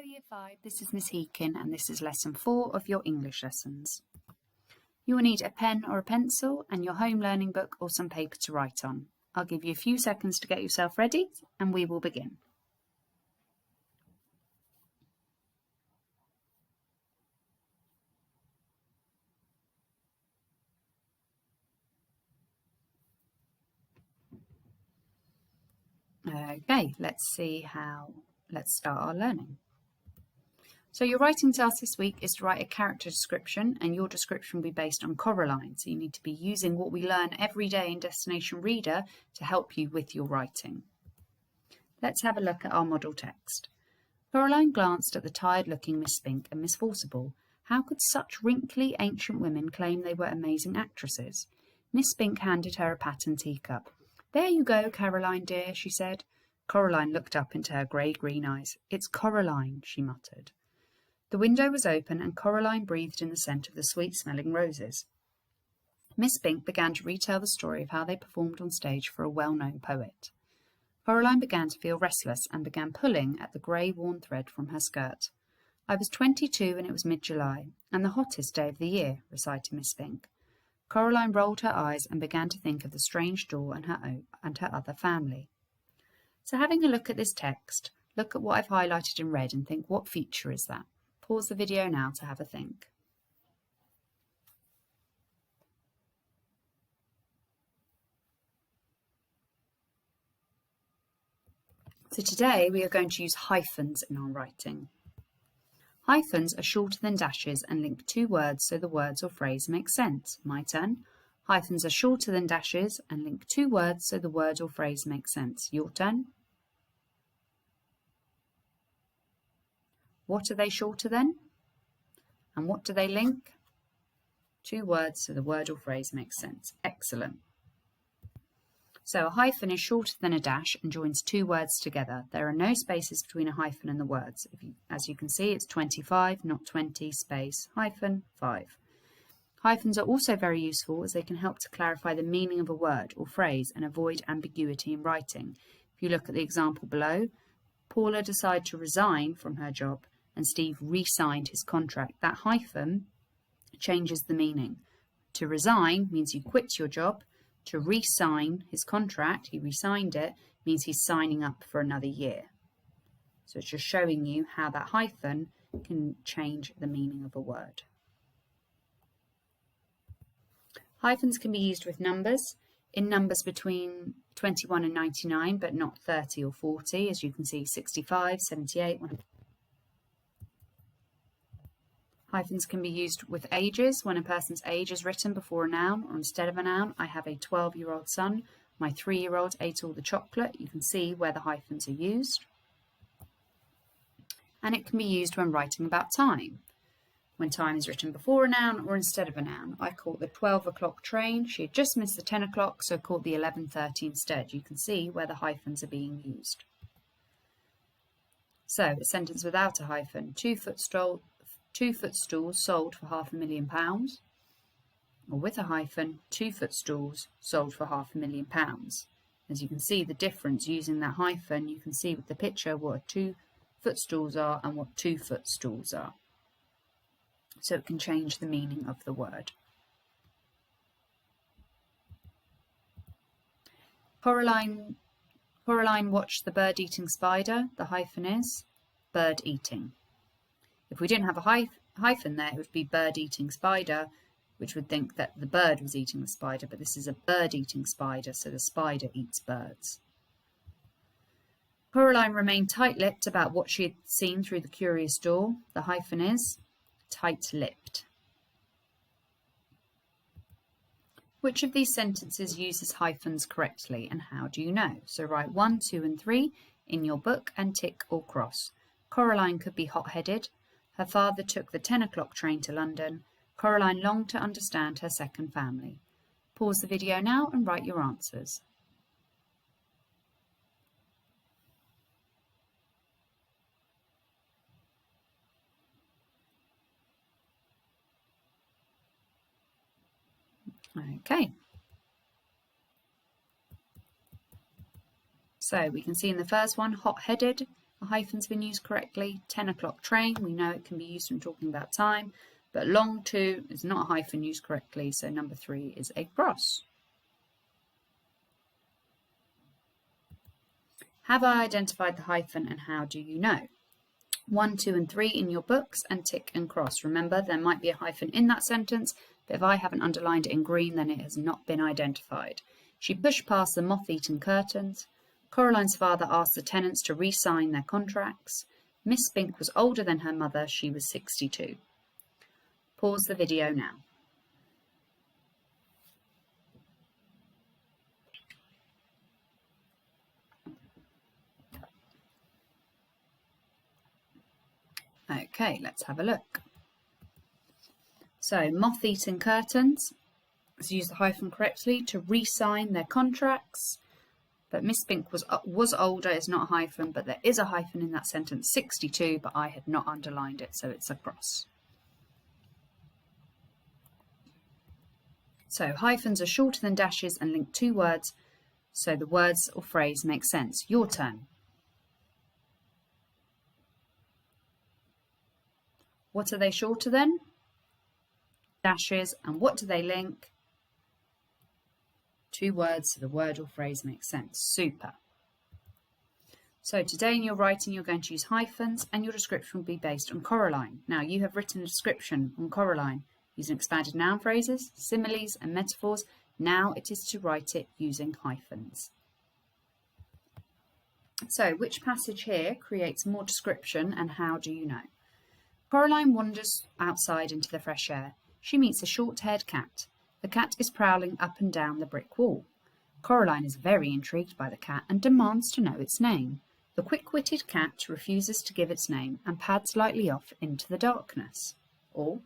Year 5, this is Miss Heakin and this is lesson 4 of your English lessons. You will need a pen or a pencil and your home learning book or some paper to write on. I'll give you a few seconds to get yourself ready and we will begin. Okay, let's start our learning. So your writing task this week is to write a character description, and your description will be based on Coraline. So you need to be using what we learn every day in Destination Reader to help you with your writing. Let's have a look at our model text. Coraline glanced at the tired-looking Miss Spink and Miss Forcible. How could such wrinkly ancient women claim they were amazing actresses? Miss Spink handed her a patterned teacup. "There you go, Caroline dear," she said. Coraline looked up into her grey-green eyes. "It's Coraline," she muttered. The window was open and Coraline breathed in the scent of the sweet-smelling roses. Miss Spink began to retell the story of how they performed on stage for a well-known poet. Coraline began to feel restless and began pulling at the grey worn thread from her skirt. "I was 22 and it was mid-July, and the hottest day of the year," recited Miss Spink. Coraline rolled her eyes and began to think of the strange door and her other family. So having a look at this text, look at what I've highlighted in red and think, what feature is that? Pause the video now to have a think. So today we are going to use hyphens in our writing. Hyphens are shorter than dashes and link two words so the words or phrase makes sense. My turn. Hyphens are shorter than dashes and link two words so the word or phrase makes sense. Your turn. What are they shorter than? And what do they link? Two words so the word or phrase makes sense. Excellent. So a hyphen is shorter than a dash and joins two words together. There are no spaces between a hyphen and the words. As you can see, it's 25, not 20, space, hyphen, 5. Hyphens are also very useful as they can help to clarify the meaning of a word or phrase and avoid ambiguity in writing. If you look at the example below, Paula decided to resign from her job and Steve re-signed his contract. That hyphen changes the meaning. To resign means you quit your job. To re-sign his contract, he re-signed it, means he's signing up for another year. So it's just showing you how that hyphen can change the meaning of a word. Hyphens can be used with numbers, in numbers between 21 and 99, but not 30 or 40, as you can see 65, 78, 100. Hyphens can be used with ages. When a person's age is written before a noun or instead of a noun, I have a 12-year-old son. My 3-year-old ate all the chocolate. You can see where the hyphens are used. And it can be used when writing about time. When time is written before a noun or instead of a noun. I caught the 12 o'clock train. She had just missed the 10 o'clock, so caught the 11:30 instead. You can see where the hyphens are being used. So, a sentence without a hyphen. 2 footstools sold for £500,000, or with a hyphen, 2 footstools sold for £500,000. As you can see the difference using that hyphen, you can see with the picture what 2 footstools are and what 2 footstools are. So it can change the meaning of the word. Coraline watched the bird-eating spider. The hyphen is bird-eating. If we didn't have a hyphen there, it would be bird-eating spider, which would think that the bird was eating the spider, but this is a bird-eating spider, so the spider eats birds. Coraline remained tight-lipped about what she had seen through the curious door. The hyphen is tight-lipped. Which of these sentences uses hyphens correctly, and how do you know? So write 1, 2, and 3 in your book and tick or cross. Coraline could be hot-headed. Her father took the 10 o'clock train to London. Coraline longed to understand her second family. Pause the video now and write your answers. Okay. So we can see in the first one, hot-headed. a hyphen's been used correctly. 10 o'clock train, we know it can be used when talking about time, but long to is not a hyphen used correctly, so number 3 is a cross. Have I identified the hyphen and how do you know? 1, 2 and 3 in your books and tick and cross. Remember, there might be a hyphen in that sentence, but if I haven't underlined it in green, then it has not been identified. She pushed past the moth-eaten curtains. Coraline's father asked the tenants to re-sign their contracts. Miss Spink was older than her mother. She was 62. Pause the video now. Okay, let's have a look. So, moth-eaten curtains. Let's use the hyphen correctly. To re-sign their contracts. But Miss Spink was older is not a hyphen, but there is a hyphen in that sentence, 62, but I had not underlined it, so it's a cross. So, hyphens are shorter than dashes and link 2 words, so the words or phrase make sense. Your turn. What are they shorter than? Dashes. And what do they link? 2 words, so the word or phrase makes sense. Super. So today in your writing, you're going to use hyphens and your description will be based on Coraline. Now, you have written a description on Coraline using expanded noun phrases, similes and metaphors. Now it is to write it using hyphens. So, which passage here creates more description and how do you know? Coraline wanders outside into the fresh air. She meets a short-haired cat. The cat is prowling up and down the brick wall. Coraline is very intrigued by the cat and demands to know its name. The quick-witted cat refuses to give its name and pads lightly off into the darkness. Or,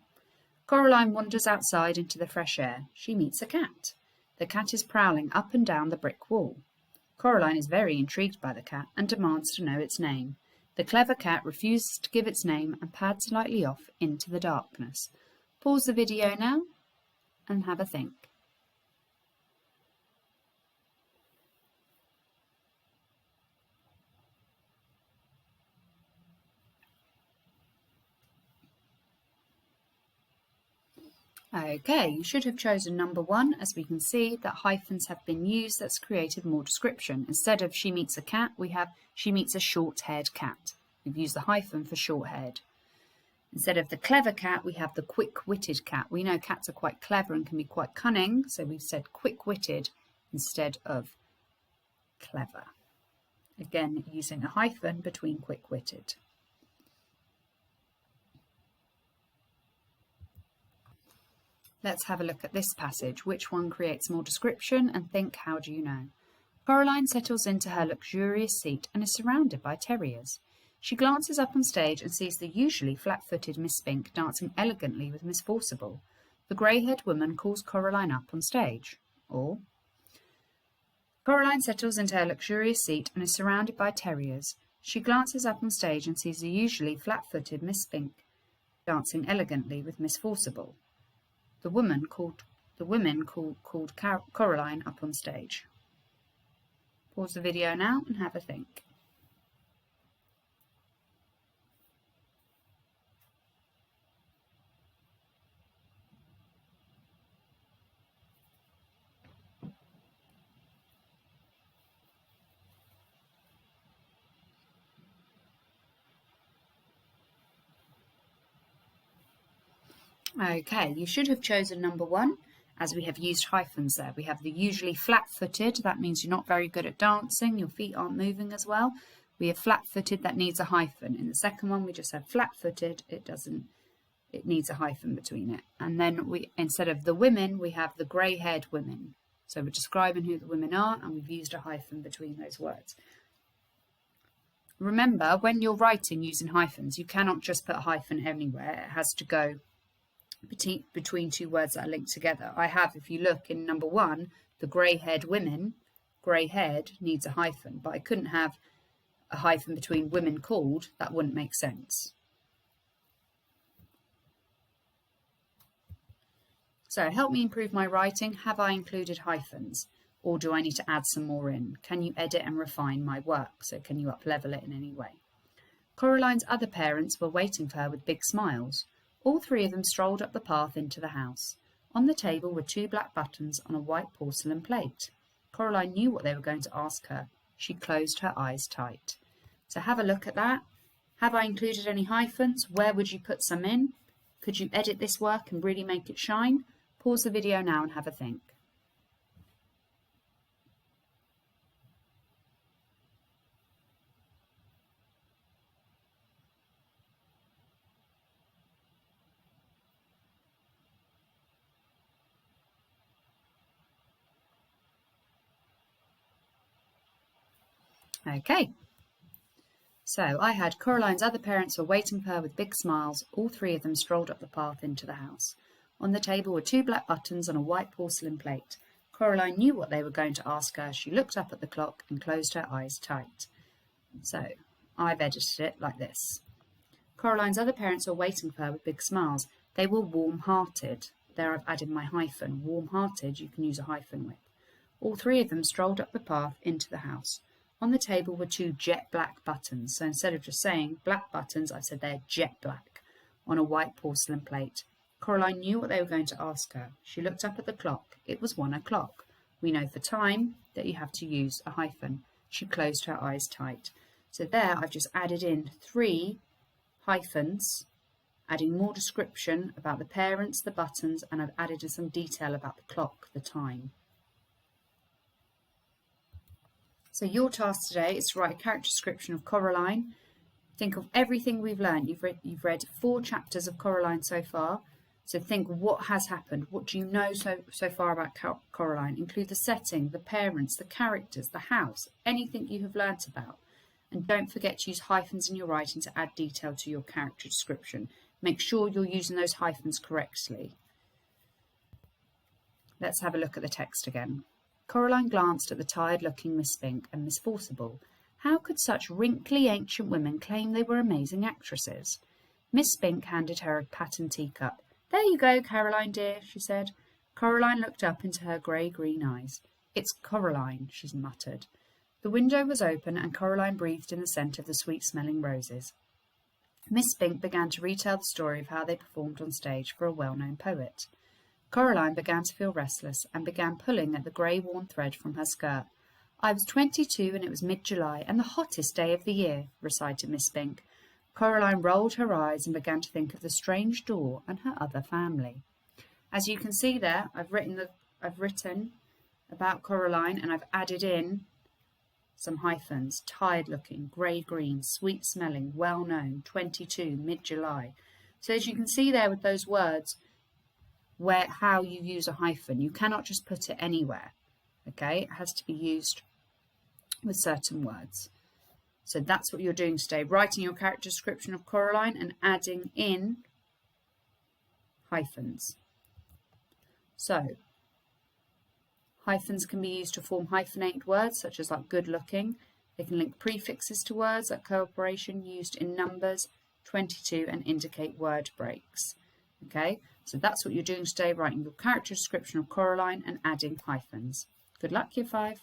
Coraline wanders outside into the fresh air. She meets a cat. The cat is prowling up and down the brick wall. Coraline is very intrigued by the cat and demands to know its name. The clever cat refuses to give its name and pads lightly off into the darkness. Pause the video now and have a think. Okay, you should have chosen number 1, as we can see that hyphens have been used. That's created more description. Instead of she meets a cat, we have she meets a short-haired cat. We've used the hyphen for short-haired. Instead of the clever cat, we have the quick-witted cat. We know cats are quite clever and can be quite cunning, so we've said quick-witted instead of clever. Again, using a hyphen between quick-witted. Let's have a look at this passage. Which one creates more description? And think, how do you know? Coraline settles into her luxurious seat and is surrounded by terriers. She glances up on stage and sees the usually flat-footed Miss Spink dancing elegantly with Miss Forcible. The grey-haired woman calls Coraline up on stage. Or, Coraline settles into her luxurious seat and is surrounded by terriers. She glances up on stage and sees the usually flat-footed Miss Spink dancing elegantly with Miss Forcible. The women called Coraline up on stage. Pause the video now and have a think. Okay, you should have chosen number 1, as we have used hyphens there. We have the usually flat-footed, that means you're not very good at dancing, your feet aren't moving as well. We have flat-footed, that needs a hyphen. In the second one, we just have flat-footed, it needs a hyphen between it. And then instead of the women, we have the grey-haired women. So we're describing who the women are, and we've used a hyphen between those words. Remember, when you're writing using hyphens, you cannot just put a hyphen anywhere. It has to go between 2 words that are linked together. I have, if you look in number 1, the grey-haired women, grey-haired needs a hyphen, but I couldn't have a hyphen between women called. That wouldn't make sense. So help me improve my writing. Have I included hyphens, or do I need to add some more in? Can you edit and refine my work? So can you up-level it in any way? Coraline's other parents were waiting for her with big smiles. All three of them strolled up the path into the house. On the table were 2 black buttons on a white porcelain plate. Coraline knew what they were going to ask her. She closed her eyes tight. So have a look at that. Have I included any hyphens? Where would you put some in? Could you edit this work and really make it shine? Pause the video now and have a think. Okay, so I had Coraline's other parents were waiting for her with big smiles. All three of them strolled up the path into the house. On the table were 2 black buttons on a white porcelain plate. Coraline knew what they were going to ask her. She looked up at the clock and closed her eyes tight. So I've edited it like this. Coraline's other parents were waiting for her with big smiles. They were warm-hearted. There I've added my hyphen. Warm-hearted you can use a hyphen with. All three of them strolled up the path into the house. On the table were 2 jet black buttons. So instead of just saying black buttons, I've said they're jet black on a white porcelain plate. Coraline knew what they were going to ask her. She looked up at the clock. It was 1 o'clock. We know for time that you have to use a hyphen. She closed her eyes tight. So there I've just added in 3 hyphens, adding more description about the parents, the buttons, and I've added in some detail about the clock, the time. So your task today is to write a character description of Coraline. Think of everything we've learned. You've read 4 chapters of Coraline so far. So think what has happened. What do you know so far about Coraline? Include the setting, the parents, the characters, the house, anything you have learnt about. And don't forget to use hyphens in your writing to add detail to your character description. Make sure you're using those hyphens correctly. Let's have a look at the text again. Coraline glanced at the tired-looking Miss Spink and Miss Forcible. How could such wrinkly ancient women claim they were amazing actresses? Miss Spink handed her a patterned teacup. There you go, Caroline dear, she said. Coraline looked up into her grey-green eyes. It's Coraline, she muttered. The window was open and Coraline breathed in the scent of the sweet-smelling roses. Miss Spink began to retell the story of how they performed on stage for a well-known poet. Coraline began to feel restless and began pulling at the grey-worn thread from her skirt. I was 22 and it was mid-July and the hottest day of the year, recited Miss Spink. Coraline rolled her eyes and began to think of the strange door and her other family. As you can see there, I've written about Coraline and I've added in some hyphens. Tired-looking, grey-green, sweet-smelling, well-known, 22, mid-July. So as you can see there with those words, how you use a hyphen. You cannot just put it anywhere. Okay, it has to be used with certain words. So that's what you're doing today, writing your character description of Coraline and adding in hyphens. So hyphens can be used to form hyphenated words such as like good looking. They can link prefixes to words like cooperation, used in numbers, 22, and indicate word breaks. Okay, so that's what you're doing today, writing your character description of Coraline and adding hyphens. Good luck, Year 5.